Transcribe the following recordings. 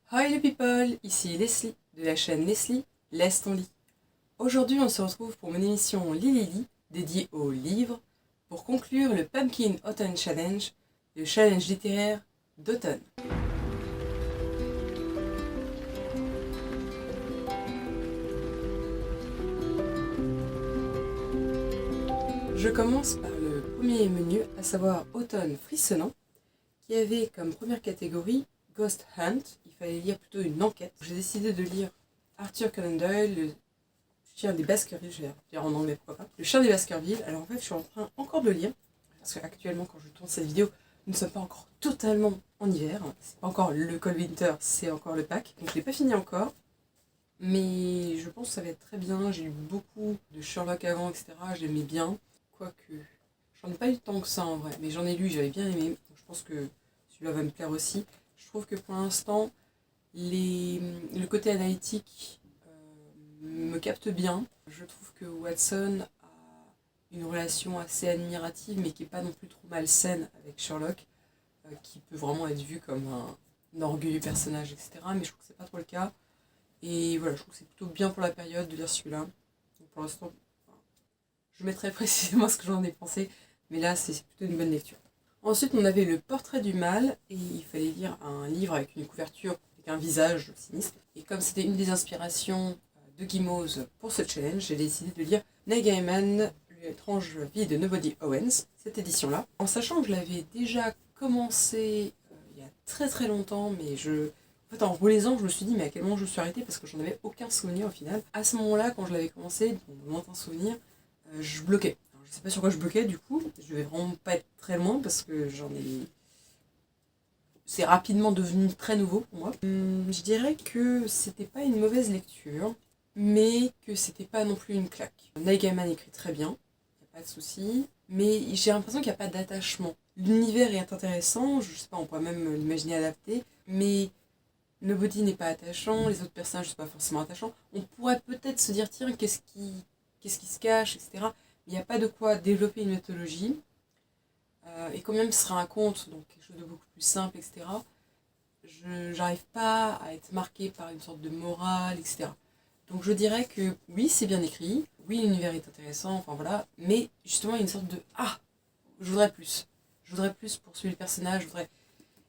Hi les people, ici Leslie de la chaîne Leslie, laisse ton lit. Aujourd'hui on se retrouve pour mon émission Lily dédiée aux livres pour conclure le Pumpkin Autumn Challenge, le challenge littéraire d'automne. Je commence par le premier menu, à savoir Automne frissonnant, qui avait comme première catégorie Ghost Hunt. Il fallait lire plutôt une enquête. J'ai décidé de lire Arthur Conan Doyle, le chien des Baskerville, je vais dire en anglais pourquoi pas. Le chien des Baskerville. Alors en fait, je suis en train encore de le lire, parce qu'actuellement, quand je tourne cette vidéo, nous ne sommes pas encore totalement en hiver. C'est pas encore le cold winter, c'est encore le pack. Donc je l'ai pas fini encore. Mais je pense que ça va être très bien. J'ai lu beaucoup de Sherlock avant, etc. Je l'aimais bien. Quoique, j'en ai pas eu tant que ça en vrai. Mais j'en ai lu, j'avais bien aimé. Donc je pense que celui-là va me plaire aussi. Je trouve que pour l'instant, le côté analytique me capte bien. Je trouve que Watson a une relation assez admirative, mais qui n'est pas non plus trop malsaine avec Sherlock, qui peut vraiment être vu comme un orgueilleux personnage, etc. Mais je trouve que c'est pas trop le cas. Et voilà, je trouve que c'est plutôt bien pour la période de lire celui-là. Donc pour l'instant, je mettrai précisément ce que j'en ai pensé, mais là c'est plutôt une bonne lecture. Ensuite, on avait le portrait du mal, et il fallait lire un livre avec une couverture avec un visage sinistre. Et comme c'était une des inspirations de Gimose pour ce challenge, j'ai décidé de lire Neil Gaiman, l'étrange vie de Nobody Owens, cette édition-là. En sachant que je l'avais déjà commencé il y a très très longtemps, mais en fait, en relisant, je me suis dit, mais à quel moment je me suis arrêtée parce que j'en avais aucun souvenir au final. À ce moment-là, quand je l'avais commencé, mon lointain souvenir, je bloquais. Alors, je sais pas sur quoi je bloquais du coup, je vais vraiment pas être très loin parce que c'est rapidement devenu très nouveau pour moi. Je dirais que c'était pas une mauvaise lecture, mais que c'était pas non plus une claque. Neil Gaiman écrit très bien, y a pas de souci, mais j'ai l'impression qu'il n'y a pas d'attachement. L'univers est intéressant, je sais pas, on pourrait même l'imaginer adapté, mais Nobody n'est pas attachant, les autres personnages ne sont pas forcément attachants. On pourrait peut-être se dire, tiens, qu'est-ce qui se cache, etc. Il n'y a pas de quoi développer une mythologie. Et quand même ce sera un conte, donc quelque chose de beaucoup plus simple, etc. Je n'arrive pas à être marquée par une sorte de morale, etc. Donc je dirais que oui, c'est bien écrit, oui, l'univers est intéressant, enfin voilà, mais justement il y a une sorte de ah, je voudrais plus. Je voudrais plus poursuivre le personnage, je voudrais.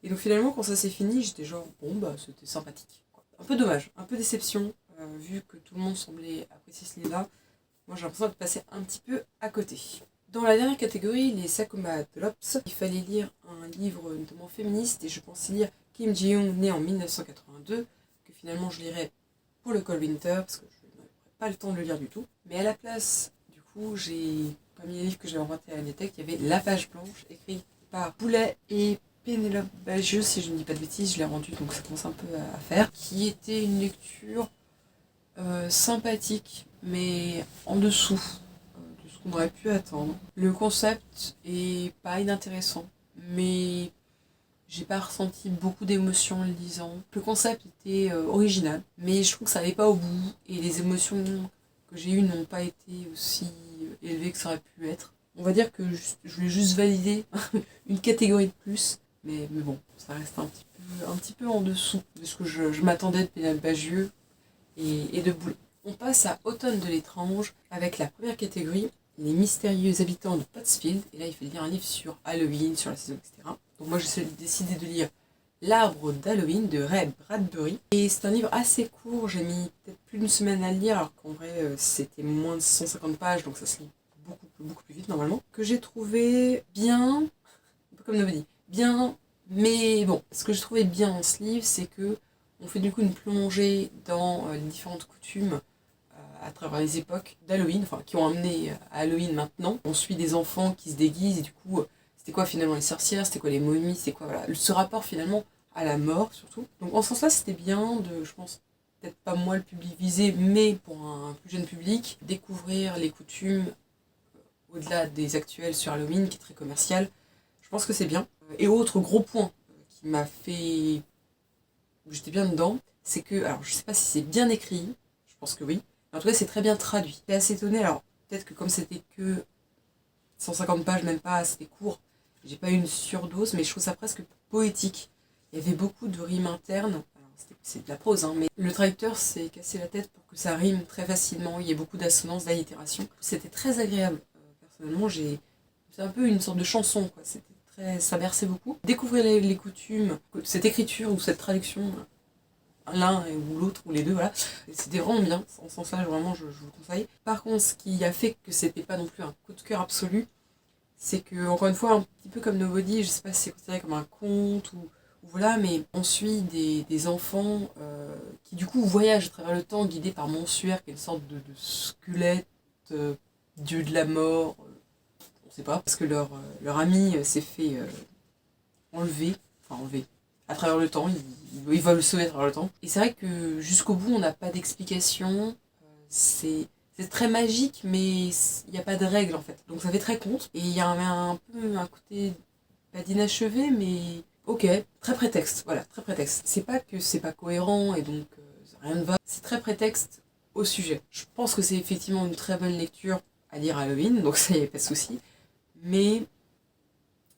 Et donc finalement, quand ça s'est fini, j'étais genre, bon, bah c'était sympathique, quoi. Un peu dommage, un peu déception, vu que tout le monde semblait apprécier ce livre-là. Moi j'ai l'impression de passer un petit peu à côté. Dans la dernière catégorie, les Sakuma Drops, il fallait lire un livre notamment féministe, et je pensais lire Kim Ji-young, né en 1982, que finalement je lirais pour le Cold Winter, parce que je n'aurais pas le temps de le lire du tout. Mais à la place, du coup, parmi les livres que j'ai empruntés à la Netec, il y avait La Page Blanche, écrit par Boulet et Pénélope Bagieux, si je ne dis pas de bêtises, je l'ai rendu, donc ça commence un peu à faire, qui était une lecture sympathique, mais en dessous de ce qu'on aurait pu attendre. Le concept est pas inintéressant, mais j'ai pas ressenti beaucoup d'émotions en le lisant. Le concept était original, mais je trouve que ça n'allait pas au bout, et les émotions que j'ai eues n'ont pas été aussi élevées que ça aurait pu être. On va dire que je voulais juste valider une catégorie de plus, mais bon, ça reste un petit peu en dessous de ce que je m'attendais de Pénélope Bagieux et de Boulet. On passe à Automne de l'étrange avec la première catégorie, les mystérieux habitants de Pottsfield. Et là, il fallait lire un livre sur Halloween, sur la saison, etc. Donc moi, j'ai décidé de lire L'arbre d'Halloween de Ray Bradbury. Et c'est un livre assez court, j'ai mis peut-être plus d'une semaine à le lire, alors qu'en vrai, c'était moins de 150 pages, donc ça se lit beaucoup plus vite normalement. Que j'ai trouvé bien, un peu comme Nobody, bien, mais bon, ce que j'ai trouvé bien dans ce livre, c'est que on fait du coup une plongée dans les différentes coutumes à travers les époques d'Halloween, enfin qui ont amené à Halloween maintenant. On suit des enfants qui se déguisent, et du coup, c'était quoi finalement les sorcières, c'était quoi les momies, c'est quoi voilà, ce rapport finalement à la mort surtout. Donc en ce sens-là, c'était bien de, je pense, peut-être pas moi le public visé, mais pour un plus jeune public, découvrir les coutumes au-delà des actuels sur Halloween, qui est très commercial. Je pense que c'est bien. Et autre gros point qui m'a fait... où j'étais bien dedans, c'est que, alors je sais pas si c'est bien écrit, je pense que oui, mais en tout cas c'est très bien traduit. J'étais assez étonnée, alors peut-être que comme c'était que 150 pages, même pas, c'était court, j'ai pas eu une surdose, mais je trouve ça presque poétique. Il y avait beaucoup de rimes internes, alors c'est de la prose, hein, mais le traducteur s'est cassé la tête pour que ça rime très facilement, il y a beaucoup d'assonances, d'allitération. C'était très agréable. Personnellement, c'est un peu une sorte de chanson, quoi. Ça berçait beaucoup. Découvrir les coutumes, cette écriture ou cette traduction, l'un ou l'autre ou les deux, voilà. C'était vraiment bien, en ce sens-là, vraiment, je vous le conseille. Par contre, ce qui a fait que c'était pas non plus un coup de cœur absolu, c'est que, encore une fois, un petit peu comme Nobody, je sais pas si c'est considéré comme un conte ou voilà, mais on suit des enfants qui du coup voyagent à travers le temps guidés par Monsuère, qui est une sorte de squelette, dieu de la mort, on sait pas, parce que leur ami s'est fait enlever, à travers le temps, il va le sauver à travers le temps. Et c'est vrai que jusqu'au bout, on n'a pas d'explication, c'est très magique, mais il n'y a pas de règles en fait. Donc ça fait très conte. Et il y a un peu un côté, pas d'inachevé, mais ok, très prétexte. Voilà, très prétexte. C'est pas que c'est pas cohérent et donc rien ne va. C'est très prétexte au sujet. Je pense que c'est effectivement une très bonne lecture à lire à Halloween, donc ça y est, pas de souci. Mais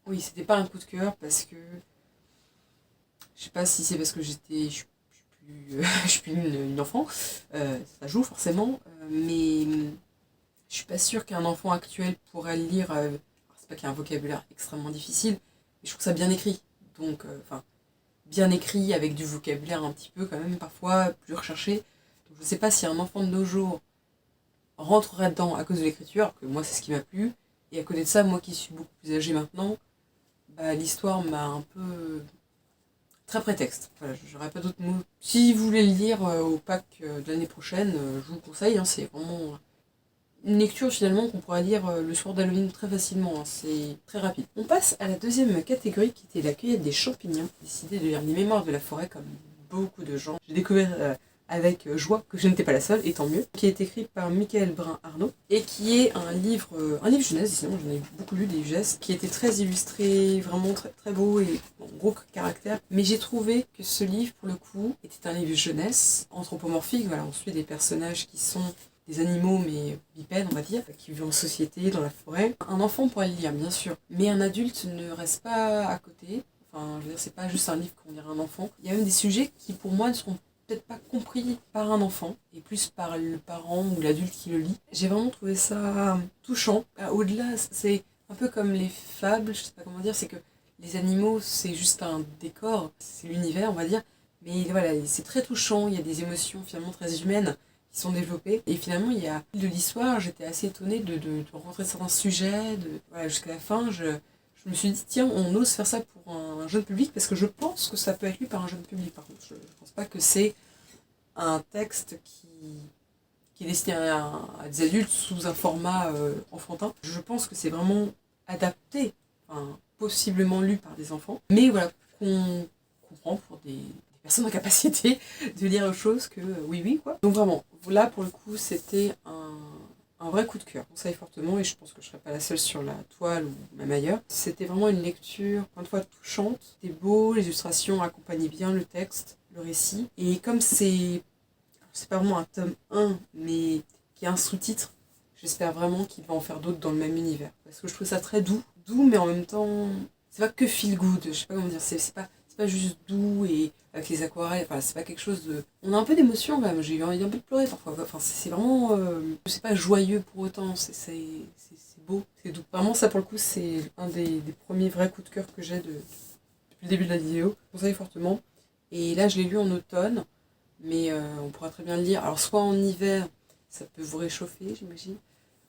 oui, c'était pas un coup de cœur parce que je sais pas si c'est parce que je suis plus, je suis plus une enfant, ça joue forcément, mais je suis pas sûre qu'un enfant actuel pourrait le lire. C'est pas qu'il y a un vocabulaire extrêmement difficile, mais je trouve ça bien écrit. Donc, bien écrit avec du vocabulaire un petit peu quand même parfois plus recherché. Donc, je sais pas si un enfant de nos jours rentrerait dedans à cause de l'écriture, que moi c'est ce qui m'a plu. Et à côté de ça, moi qui suis beaucoup plus âgée maintenant, bah, l'histoire m'a un peu très prétexte. Voilà, j'aurais pas d'autres mots. Si vous voulez le lire au pack de l'année prochaine, je vous le conseille. Hein, c'est vraiment une lecture finalement qu'on pourra lire le soir d'Halloween très facilement. Hein, c'est très rapide. On passe à la deuxième catégorie qui était la cueillette des champignons. J'ai décidé de lire Les Mémoires de la forêt comme beaucoup de gens. J'ai découvert avec joie que je n'étais pas la seule, et tant mieux, qui est écrit par Michael Brun-Arnaud, et qui est un livre jeunesse, sinon j'en ai beaucoup lu des livres jeunesse, qui était très illustré, vraiment très, très beau et gros caractère. Mais j'ai trouvé que ce livre, pour le coup, était un livre jeunesse, anthropomorphique. Voilà, on suit des personnages qui sont des animaux, mais bipèdes, on va dire, qui vivent en société, dans la forêt. Un enfant pourrait le lire, bien sûr, mais un adulte ne reste pas à côté. Enfin, je veux dire, c'est pas juste un livre qu'on dirait à un enfant. Il y a même des sujets qui, pour moi, ne seront peut-être pas compris par un enfant, et plus par le parent ou l'adulte qui le lit. J'ai vraiment trouvé ça touchant. Au-delà, c'est un peu comme les fables, je sais pas comment dire, c'est que les animaux, c'est juste un décor, c'est l'univers, on va dire, mais voilà, c'est très touchant, il y a des émotions finalement très humaines qui sont développées, et finalement, il y a de l'histoire, j'étais assez étonnée de rencontrer certains sujets, voilà, jusqu'à la fin, je me suis dit, tiens, on ose faire ça pour un jeune public, parce que je pense que ça peut être lu par un jeune public, par contre. Je pense pas que c'est un texte qui est destiné à des adultes sous un format enfantin. Je pense que c'est vraiment adapté, enfin, possiblement lu par des enfants, mais voilà, qu'on comprend pour des personnes en capacité de lire autre chose que oui, quoi. Donc vraiment, là, pour le coup, c'était un vrai coup de cœur. Je conseille fortement, et je pense que je ne serai pas la seule sur la toile ou même ailleurs. C'était vraiment une lecture, encore une fois, touchante. C'était beau, les illustrations accompagnaient bien le texte, le récit. Et comme c'est pas vraiment un tome 1, mais qui a un sous-titre, j'espère vraiment qu'il va en faire d'autres dans le même univers. Parce que je trouve ça très doux, mais en même temps, c'est pas que feel good, je sais pas comment dire, c'est pas juste doux et avec les aquarelles, enfin c'est pas quelque chose de... On a un peu d'émotion quand même, j'ai eu envie un peu de pleurer parfois, enfin c'est vraiment... c'est pas joyeux pour autant, c'est beau, c'est doux. Vraiment ça pour le coup c'est un des premiers vrais coups de cœur que j'ai depuis le début de la vidéo, je conseille fortement. Et là je l'ai lu en automne, mais on pourra très bien le lire, alors soit en hiver, ça peut vous réchauffer j'imagine,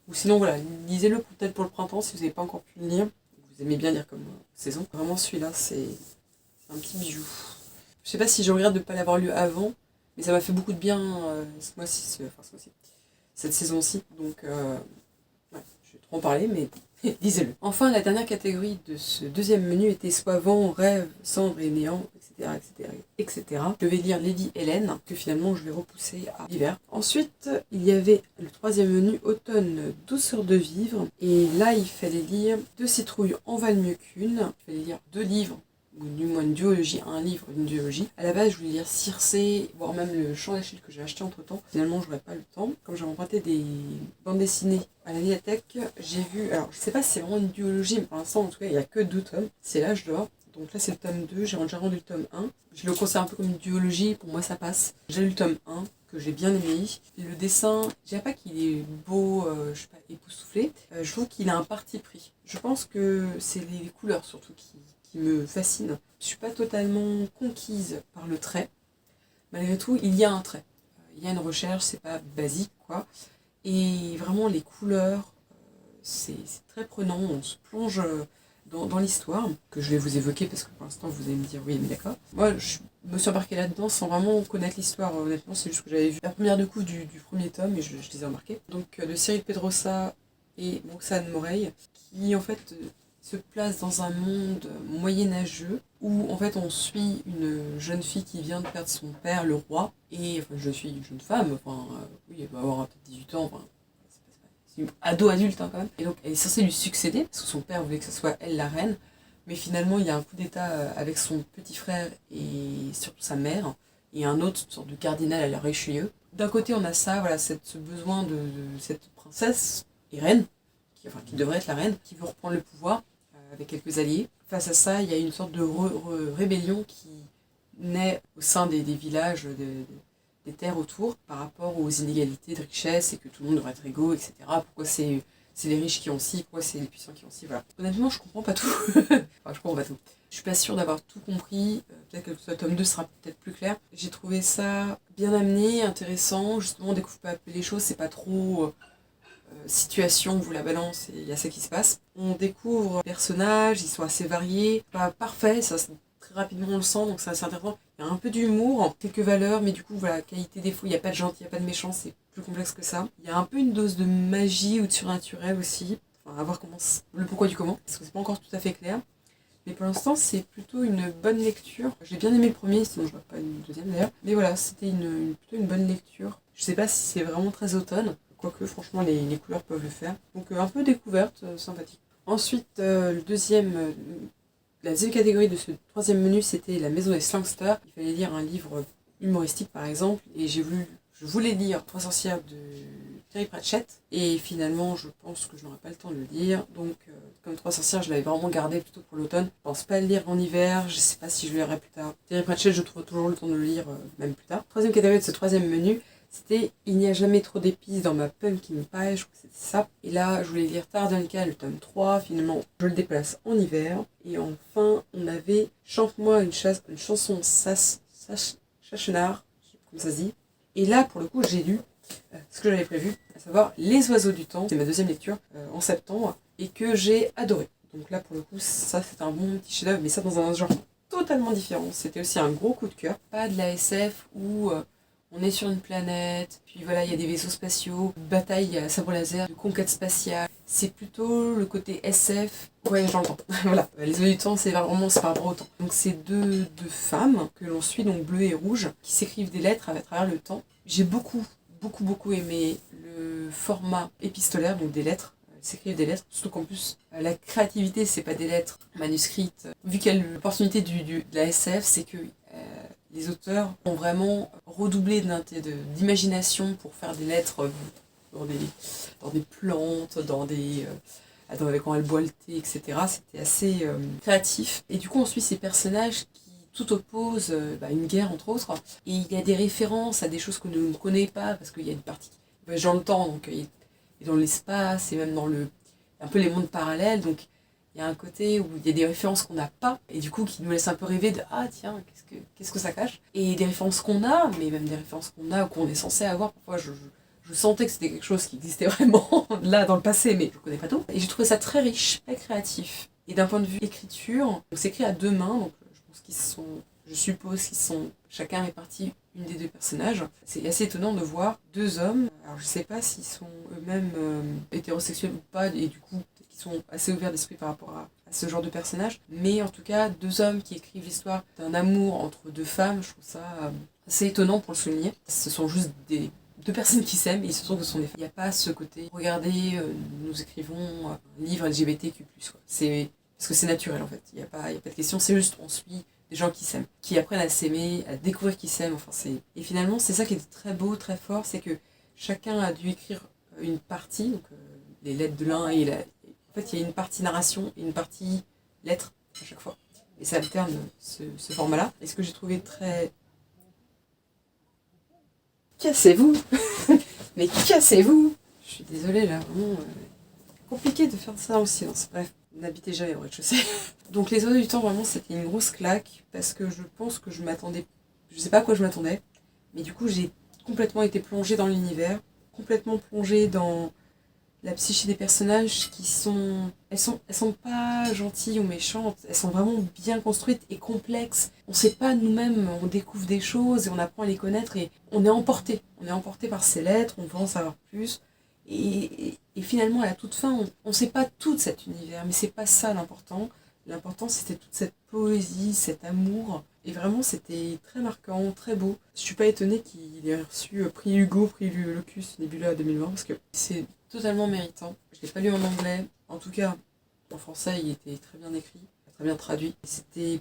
ou sinon voilà, lisez-le peut-être pour le printemps si vous n'avez pas encore pu le lire, vous aimez bien lire comme saison. Vraiment celui-là c'est un petit bijou. Je sais pas si je regrette de ne pas l'avoir lu avant, mais ça m'a fait beaucoup de bien ce mois-ci, cette saison-ci. Donc, ouais, je vais trop en parler, mais lisez-le. Enfin, la dernière catégorie de ce deuxième menu était soit vent, rêve, cendre et néant, etc., etc., etc. Je vais lire Lady Hélène, que finalement je vais repousser à l'hiver. Ensuite, il y avait le troisième menu, automne, douceur de vivre. Et là, il fallait lire Deux citrouilles en valent mieux qu'une. Il fallait lire 2 livres, ou du moins une duologie, un livre d'une duologie. À la base, je voulais lire Circé, voire même le Chant d'Achille que j'ai acheté entre temps. Finalement, j'aurais pas le temps. Comme j'ai emprunté des bandes dessinées à la médiathèque, j'ai vu, alors je sais pas si c'est vraiment une duologie, mais pour l'instant, en tout cas, il y a que 2 tomes. C'est L'Âge d'or Donc là c'est le tome 2, j'ai déjà rendu le tome 1. Je le considère un peu comme une duologie, pour moi ça passe. J'ai lu le tome 1, que j'ai bien aimé. Le dessin, je dirais pas qu'il est beau, je sais pas, époustouflé. Je trouve qu'il a un parti pris. Je pense que c'est les couleurs surtout qui me fascinent. Je suis pas totalement conquise par le trait. Malgré tout, il y a un trait. Il y a une recherche, c'est pas basique quoi. Et vraiment les couleurs, c'est très prenant, on se plonge dans l'histoire, que je vais vous évoquer parce que pour l'instant vous allez me dire oui mais d'accord. Moi je me suis embarquée là-dedans sans vraiment connaître l'histoire, honnêtement c'est juste que j'avais vu la première de coups du premier tome et je les ai embarqués. Donc de Cyril Pedrosa et Roxane Morey, qui en fait se place dans un monde moyenâgeux où en fait on suit une jeune fille qui vient de perdre son père, le roi, et enfin je suis une jeune femme, enfin oui elle va avoir peut-être 18 ans, enfin c'est une ado adulte hein, quand même, et donc elle est censée lui succéder parce que son père voulait que ce soit elle la reine, mais finalement il y a un coup d'état avec son petit frère et surtout sa mère, et un autre sorte de cardinal à la Richelieu. D'un côté on a ça, voilà, ce besoin de cette princesse et reine, qui devrait être la reine, qui veut reprendre le pouvoir avec quelques alliés. Face à ça, il y a une sorte de rébellion qui naît au sein des villages, des terres autour, par rapport aux inégalités de richesse et que tout le monde devrait être égaux, etc. Pourquoi c'est les riches qui ont ci, pourquoi c'est les puissants qui ont ci, voilà. Honnêtement, je comprends pas tout. Enfin, je comprends pas tout. Je suis pas sûre d'avoir tout compris. Peut-être que le tome 2 sera peut-être plus clair. J'ai trouvé ça bien amené, intéressant. Justement, on découvre pas les choses, c'est pas trop situation où la balance et il y a ça qui se passe. On découvre les personnages, ils sont assez variés, pas parfaits, ça très rapidement on le sent, donc c'est assez intéressant. Il y a un peu d'humour, quelques valeurs, mais du coup voilà, qualité défaut, il n'y a pas de gentil, il n'y a pas de méchant, c'est plus complexe que ça. Il y a un peu une dose de magie ou de surnaturel aussi, enfin à voir le pourquoi du comment, parce que c'est pas encore tout à fait clair. Mais pour l'instant, c'est plutôt une bonne lecture. J'ai bien aimé le premier, sinon je vois pas une deuxième d'ailleurs. Mais voilà, c'était plutôt une bonne lecture. Je sais pas si c'est vraiment très automne, quoique franchement les couleurs peuvent le faire. Donc un peu découverte, sympathique. Ensuite, la deuxième catégorie de ce troisième menu, c'était La Maison des Slangsters. Il fallait lire un livre humoristique par exemple, et je voulais lire Trois sorcières de Terry Pratchett, et finalement je pense que je n'aurai pas le temps de le lire, donc comme Trois sorcières je l'avais vraiment gardé plutôt pour l'automne. Je pense pas le lire en hiver, je sais pas si je le lirai plus tard. Terry Pratchett je trouve toujours le temps de le lire même plus tard. Troisième catégorie de ce troisième menu, c'était Il n'y a jamais trop d'épices dans ma pumpkin pie, je crois que c'était ça. Et là, je voulais lire Tardanka, le tome 3, finalement, je le déplace en hiver. Et enfin, on avait Chante-moi une chanson Chachenard, je sais pas comment ça se dit. Et là, pour le coup, j'ai lu ce que j'avais prévu, à savoir Les Oiseaux du Temps. C'est ma deuxième lecture en septembre, et que j'ai adoré. Donc là, pour le coup, ça c'est un bon petit chef-d'œuvre, mais ça dans un genre totalement différent. C'était aussi un gros coup de cœur. Pas de la SF où on est sur une planète, puis voilà, il y a des vaisseaux spatiaux, bataille à sabre laser, de conquête spatiale. C'est plutôt le côté SF, voyage dans le temps. Voilà, Les Oiseaux du Temps, c'est par rapport au temps. Donc c'est deux femmes que l'on suit, donc bleu et rouge, qui s'écrivent des lettres à travers le temps. J'ai beaucoup aimé le format épistolaire, donc des lettres. S'écrivent des lettres, surtout qu'en plus la créativité c'est pas des lettres manuscrites. Vu qu'il y a l'opportunité de la SF, c'est que les auteurs ont vraiment redoublé d'imagination pour faire des lettres dans des plantes, quand elles boivent le thé, etc. C'était assez créatif. Et du coup on suit ces personnages qui tout oppose une guerre entre autres. Et il y a des références à des choses que nous ne connaissons pas, parce qu'il y a une partie qui voyage dans le temps, donc et dans l'espace, et même dans un peu les mondes parallèles, donc il y a un côté où il y a des références qu'on n'a pas, et du coup qui nous laissent un peu rêver de ah tiens, qu'est-ce que ça cache. Et des références qu'on a, mais même des références qu'on a ou qu'on est censé avoir, parfois je sentais que c'était quelque chose qui existait vraiment là dans le passé, mais je connais pas tout. Et j'ai trouvé ça très riche, très créatif. Et d'un point de vue écriture, c'est écrit à deux mains, donc je suppose qu'ils sont chacun répartis une des deux personnages. C'est assez étonnant de voir deux hommes, alors je sais pas s'ils sont eux-mêmes hétérosexuels ou pas, et du coup peut-être qu'ils sont assez ouverts d'esprit par rapport à ce genre de personnage, mais en tout cas deux hommes qui écrivent l'histoire d'un amour entre deux femmes, je trouve ça assez étonnant pour le souligner. Ce sont juste deux personnes qui s'aiment, et il se trouve que ce sont des femmes. Il n'y a pas ce côté, regardez, nous écrivons un livre LGBTQ+, quoi. Parce que c'est naturel en fait, il n'y a pas de question, c'est juste on suit des gens qui s'aiment, qui apprennent à s'aimer, à découvrir qu'ils s'aiment, Et finalement c'est ça qui est très beau, très fort, c'est que chacun a dû écrire une partie, donc les lettres de l'un, en fait il y a une partie narration et une partie lettres à chaque fois. et ça alterne ce format-là. Et ce que j'ai trouvé très... Cassez-vous. Mais cassez-vous. Je suis désolée là, vraiment compliqué de faire ça en silence. Bref, n'habitez jamais au rez-de-chaussée. Donc les oiseaux du temps, vraiment c'était une grosse claque parce que je pense que je m'attendais, je sais pas à quoi je m'attendais, mais du coup j'ai complètement été plongée dans l'univers, complètement plongée dans la psyché des personnages qui sont... Elles sont pas gentilles ou méchantes, elles sont vraiment bien construites et complexes. On sait pas nous-mêmes, on découvre des choses et on apprend à les connaître et on est emporté. On est emporté par ces lettres, on veut en savoir plus. Et finalement, à la toute fin, on sait pas tout de cet univers, mais c'est pas ça l'important. L'important, c'était toute cette poésie, cet amour. Et vraiment, c'était très marquant, très beau. Je suis pas étonnée qu'il ait reçu prix Hugo, prix Locus Nebula 2020, parce que c'est totalement méritant. Je l'ai pas lu en anglais. En tout cas, en français, il était très bien écrit, très bien traduit. C'était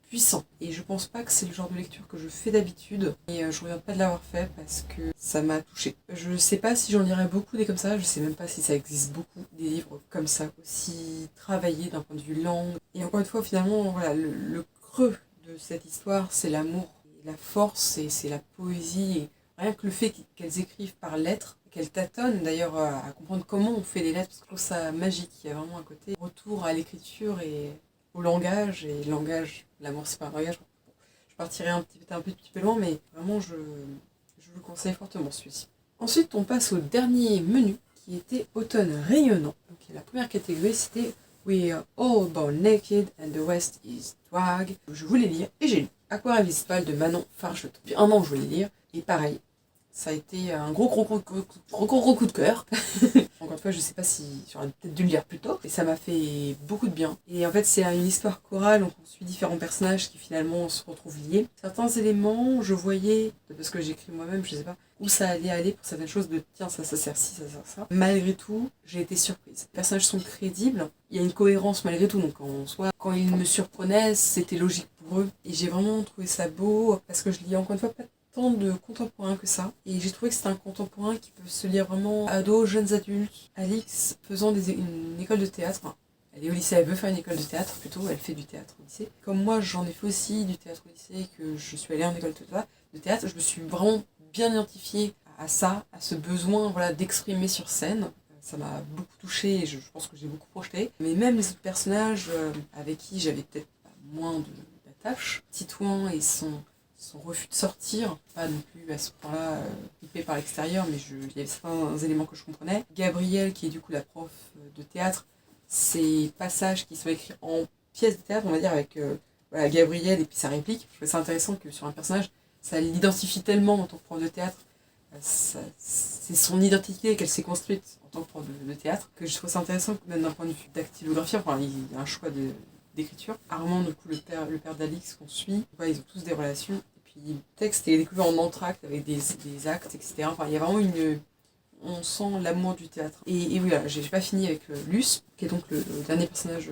puissant. Et je pense pas que c'est le genre de lecture que je fais d'habitude. Et je regrette pas de l'avoir fait parce que ça m'a touchée. Je sais pas si j'en lirai beaucoup des comme ça. Je sais même pas si ça existe beaucoup des livres comme ça, aussi travaillés d'un point de vue langue. Et encore une fois, finalement, voilà, le creux de cette histoire, c'est l'amour, et la force, et c'est la poésie. Et rien que le fait qu'elles écrivent par lettres, qu'elles tâtonnent d'ailleurs à comprendre comment on fait les lettres, parce que je trouve ça magique. Il y a vraiment un côté retour à l'écriture et au langage, et le langage, l'amour c'est pas un langage. Je partirai un petit peu loin, mais vraiment je vous le conseille fortement celui-ci. Ensuite on passe au dernier menu qui était Automne rayonnant. Donc la première catégorie c'était We are all born naked and the West is drag. Je voulais lire et j'ai lu Aquarelle Visipale de Manon Fargeton. Depuis un an je voulais lire et pareil. Ça a été un gros coup de cœur. Encore une fois, je sais pas si j'aurais peut-être dû le lire plus tôt. Et ça m'a fait beaucoup de bien. Et en fait, c'est une histoire chorale. On suit différents personnages qui finalement se retrouvent liés. Certains éléments, je voyais, parce que j'écris moi-même, je sais pas, où ça allait aller pour certaines choses de tiens, ça sert ci, ça sert ça. Malgré tout, j'ai été surprise. Les personnages sont crédibles. Il y a une cohérence malgré tout. Donc en soi, quand ils me surprenaient, c'était logique pour eux. Et j'ai vraiment trouvé ça beau parce que je lis encore une fois pas tant de contemporains que ça. Et j'ai trouvé que c'était un contemporain qui peut se lire vraiment ados, jeunes adultes. Alix faisant une école de théâtre. Enfin, elle est au lycée, elle veut faire une école de théâtre plutôt, elle fait du théâtre au lycée. Comme moi, j'en ai fait aussi du théâtre au lycée, que je suis allée en école de théâtre, je me suis vraiment bien identifiée à ça, à ce besoin voilà, d'exprimer sur scène. Ça m'a beaucoup touchée et je pense que j'ai beaucoup projeté. Mais même les autres personnages avec qui j'avais peut-être moins d'attache, Titouan et son refus de sortir, pas non plus à ce point-là hypé par l'extérieur, mais il y avait certains éléments que je comprenais. Gabrielle, qui est du coup la prof de théâtre, ces passages qui sont écrits en pièces de théâtre, on va dire, avec voilà, Gabrielle et puis sa réplique. Je trouvais ça intéressant que sur un personnage, ça l'identifie tellement en tant que prof de théâtre, c'est son identité qu'elle s'est construite en tant que prof de théâtre, que je trouve ça intéressant que même d'un point de vue dactylographie, enfin il y a un choix d'écriture. Armand, du coup, le père d'Alix qu'on suit, ils ont tous des relations. Et puis le texte est découvert en entracte avec des actes, etc. Enfin, il y a vraiment on sent l'amour du théâtre. Et voilà, j'ai pas fini avec Luce, qui est donc le dernier personnage,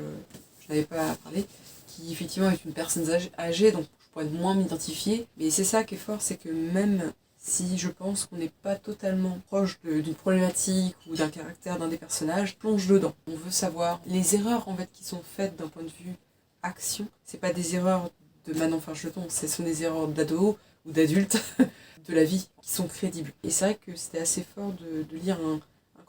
je n'avais pas parlé, qui effectivement est une personne âgée, donc je pourrais moins m'identifier. Mais c'est ça qui est fort, c'est que même si je pense qu'on n'est pas totalement proche d'une problématique ou d'un caractère d'un des personnages, plonge dedans. On veut savoir les erreurs en fait qui sont faites d'un point de vue action. C'est pas des erreurs de Manon Fargeton, ce sont des erreurs d'ados ou d'adultes de la vie qui sont crédibles. Et c'est vrai que c'était assez fort de lire un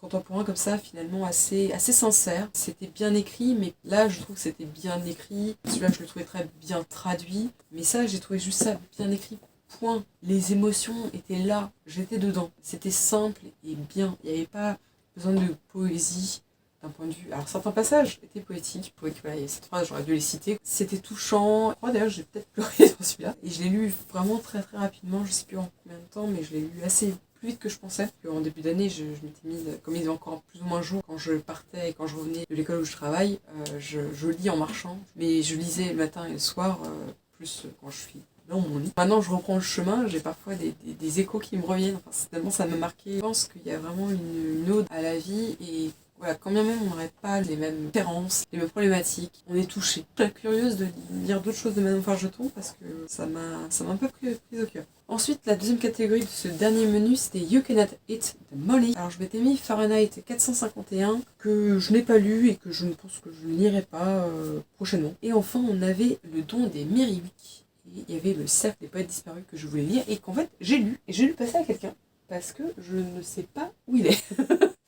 contemporain comme ça, finalement assez sincère. C'était bien écrit, mais là je trouve que c'était bien écrit. Celui-là je le trouvais très bien traduit, mais ça j'ai trouvé juste ça bien écrit. Point. Les émotions étaient là, j'étais dedans. C'était simple et bien. Il n'y avait pas besoin de poésie d'un point de vue. Alors certains passages étaient poétiques. Je trouvais que voilà, cette phrase, j'aurais dû les citer. C'était touchant. Moi d'ailleurs, j'ai peut-être pleuré dans celui-là. Et je l'ai lu vraiment très très rapidement. Je sais plus en combien de temps, mais je l'ai lu assez plus vite que je pensais. En début d'année, je m'étais mise, comme il est encore plus ou moins jour, quand je partais et quand je revenais de l'école où je travaille, je lis en marchant. Mais je lisais le matin et le soir, plus quand je suis dans mon lit. Maintenant, je reprends le chemin, j'ai parfois des échos qui me reviennent. Enfin, tellement ça m'a marqué. Je pense qu'il y a vraiment une ode à la vie et voilà, quand bien même on n'aurait pas les mêmes références, les mêmes problématiques, on est touché. Je suis curieuse de lire d'autres choses de Manon Fargeton parce que ça m'a un peu pris au cœur. Ensuite, la deuxième catégorie de ce dernier menu, c'était You Cannot Eat de Molly. Alors je m'étais mis Fahrenheit 451, que je n'ai pas lu et que je ne pense que je ne lirai pas prochainement. Et enfin, on avait Le Don des Merryweek. Et il y avait Le Cercle des Poètes Disparus que je voulais lire et qu'en fait j'ai lu. Et j'ai lu passer à quelqu'un parce que je ne sais pas où il est.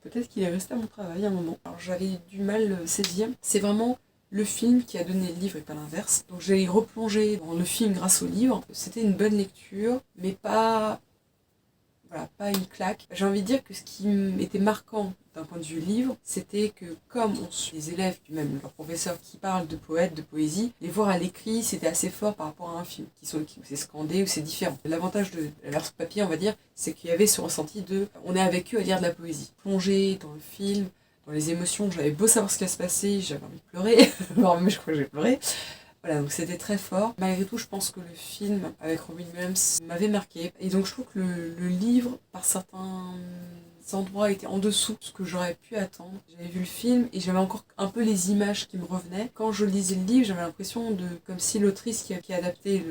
Peut-être qu'il est resté à mon travail à un moment. Alors j'avais du mal à saisir. C'est vraiment le film qui a donné le livre et pas l'inverse. Donc j'ai replongé dans le film grâce au livre. C'était une bonne lecture, mais pas... Voilà, pas une claque. J'ai envie de dire que ce qui était marquant d'un point de vue livre, c'était que comme on suit les élèves, puis même leurs professeurs qui parlent de poètes, de poésie, les voir à l'écrit, c'était assez fort par rapport à un film, qui c'est scandé ou c'est différent. L'avantage de la version papier, on va dire, c'est qu'il y avait ce ressenti de on est avec eux à lire de la poésie. Plonger dans le film, dans les émotions, j'avais beau savoir ce qui allait se passer, j'avais envie de pleurer, voire même je crois que j'ai pleuré. Voilà, donc c'était très fort. Malgré tout, je pense que le film avec Robin Williams m'avait marqué. Et donc je trouve que le livre, par certains endroits, était en dessous de ce que j'aurais pu attendre. J'avais vu le film et j'avais encore un peu les images qui me revenaient. Quand je lisais le livre, j'avais l'impression de comme si l'autrice qui a adapté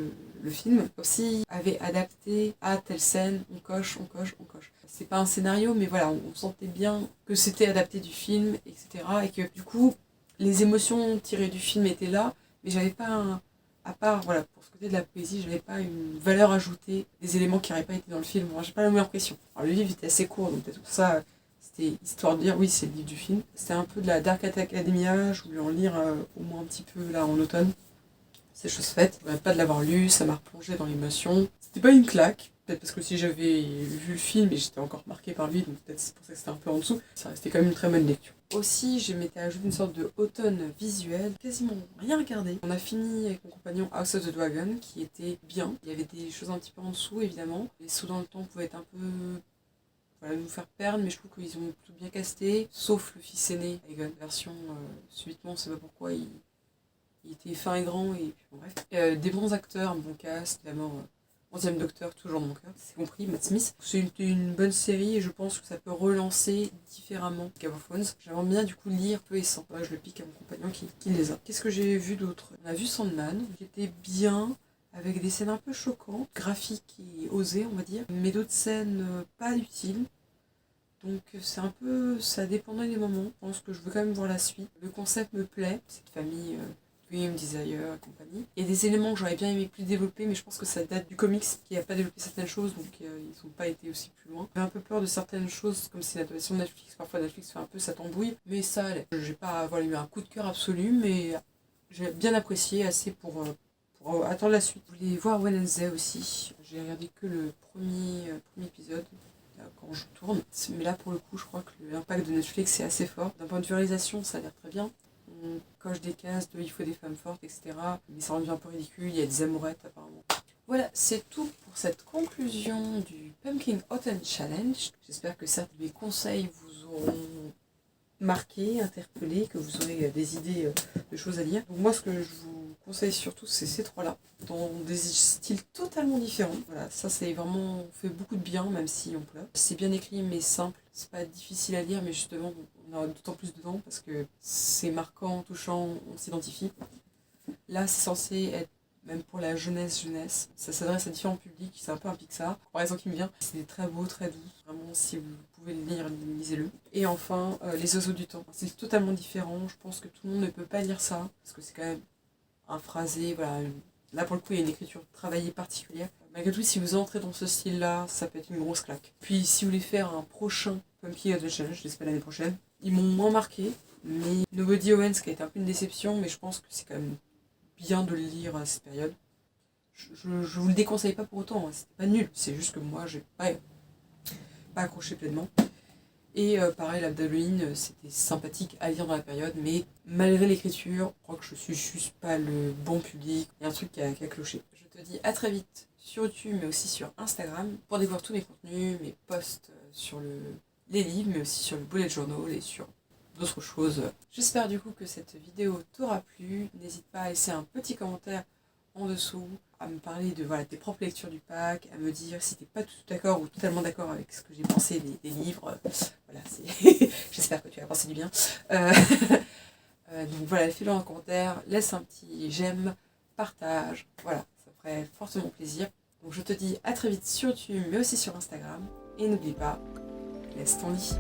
le film, comme si avait adapté à telle scène, on coche, on coche, on coche. C'est pas un scénario, mais voilà, on sentait bien que c'était adapté du film, etc. Et que du coup, les émotions tirées du film étaient là. Mais j'avais pas à part, voilà, pour ce côté de la poésie, j'avais pas une valeur ajoutée des éléments qui n'auraient pas été dans le film. Moi, j'ai pas la même impression. Alors, le livre était assez court, donc peut-être que ça, c'était histoire de dire, oui, c'est le livre du film. C'était un peu de la Dark Academia, je voulais en lire au moins un petit peu là en automne. C'est chose faite. Je regrette pas de l'avoir lu, ça m'a replongé dans l'émotion. C'était pas une claque. Peut-être parce que si j'avais vu le film et j'étais encore marquée par lui, donc peut-être c'est pour ça que c'était un peu en dessous, ça restait quand même une très bonne lecture. Aussi, je m'étais ajouté une sorte de automne visuel, quasiment rien regardé. On a fini avec mon compagnon House of the Dragon, qui était bien. Il y avait des choses un petit peu en dessous, évidemment. Les sauts dans le temps pouvaient être un peu... Voilà, nous faire perdre, mais je trouve qu'ils ont plutôt bien casté, sauf le fils aîné, Aegon, version subitement, on sait pas pourquoi, il était fin et grand, et puis bon, bref. Des bons acteurs, un bon cast, évidemment... 11e Docteur, toujours dans mon cœur, c'est compris, Matt Smith. C'est une bonne série et je pense que ça peut relancer différemment Game of Thrones. J'aimerais bien du coup lire peu et sans. Ouais, je le pique à mon compagnon qui les a. Qu'est-ce que j'ai vu d'autre? On a vu Sandman, qui était bien, avec des scènes un peu choquantes, graphiques et osées on va dire, mais d'autres scènes pas utiles. Donc c'est un peu, ça dépendant des moments. Je pense que je veux quand même voir la suite. Le concept me plaît, cette famille... Dream, Desire et compagnie. Il y a des éléments que j'aurais bien aimé plus développer, mais je pense que ça date du comics qui n'a pas développé certaines choses, donc ils n'ont pas été aussi plus loin. J'ai un peu peur de certaines choses, comme c'est l'adaptation de Netflix. Parfois Netflix fait un peu sa tambouille, mais ça allait. J'ai pas eu un coup de cœur absolu, mais j'ai bien apprécié assez pour attendre la suite. Je voulais voir Wednesday aussi. J'ai regardé que le premier épisode quand je tourne, mais là pour le coup je crois que l'impact de Netflix est assez fort. D'un point de vue réalisation, ça a l'air très bien. On coche des cases de il faut des femmes fortes, etc. Mais ça revient un peu ridicule, il y a des amourettes apparemment. Voilà, c'est tout pour cette conclusion du Pumpkin Autumn Challenge. J'espère que certains de mes conseils vous auront marqué, interpellé, que vous aurez des idées de choses à lire. Donc moi, ce que je vous conseille surtout, c'est ces trois-là, dans des styles totalement différents. Voilà, ça c'est vraiment fait beaucoup de bien, même si on pleure. C'est bien écrit, mais simple. C'est pas difficile à lire, mais justement, on a d'autant plus dedans parce que c'est marquant, touchant, on s'identifie. Là, c'est censé être même pour la jeunesse. Ça s'adresse à différents publics, c'est un peu un Pixar. Par exemple, qui me vient, c'est très beau, très doux. Vraiment, si vous pouvez le lire, lisez-le. Et enfin, Les Oiseaux du Temps. C'est totalement différent. Je pense que tout le monde ne peut pas lire ça, parce que c'est quand même un phrasé, voilà. Là, pour le coup, il y a une écriture travaillée particulière. Malgré tout, si vous entrez dans ce style-là, ça peut être une grosse claque. Puis, si vous voulez faire un prochain Pumpkin Autumn Challenge, j'espère l'année prochaine, ils m'ont moins marqué, mais Nobody Owens, qui a été un peu une déception, mais je pense que c'est quand même bien de le lire à cette période. Je vous le déconseille pas pour autant, hein. C'était pas nul, c'est juste que moi j'ai pas accroché pleinement. Et pareil, l'Abdalouine, c'était sympathique à lire dans la période, mais malgré l'écriture, je crois que je suis juste pas le bon public. Il y a un truc qui a cloché. Je te dis à très vite sur YouTube, mais aussi sur Instagram, pour découvrir tous mes contenus, mes posts sur les livres, mais aussi sur le bullet journal et sur d'autres choses. J'espère du coup que cette vidéo t'aura plu. N'hésite pas à laisser un petit commentaire en dessous, à me parler de tes propres lectures du pack, à me dire si t'es pas tout d'accord ou totalement d'accord avec ce que j'ai pensé des livres. Voilà, j'espère que tu as pensé du bien. Donc voilà, fais-le en commentaire, laisse un petit j'aime, partage, voilà, ça ferait fortement plaisir. Donc je te dis à très vite sur YouTube, mais aussi sur Instagram. Et n'oublie pas, laisse ton lit.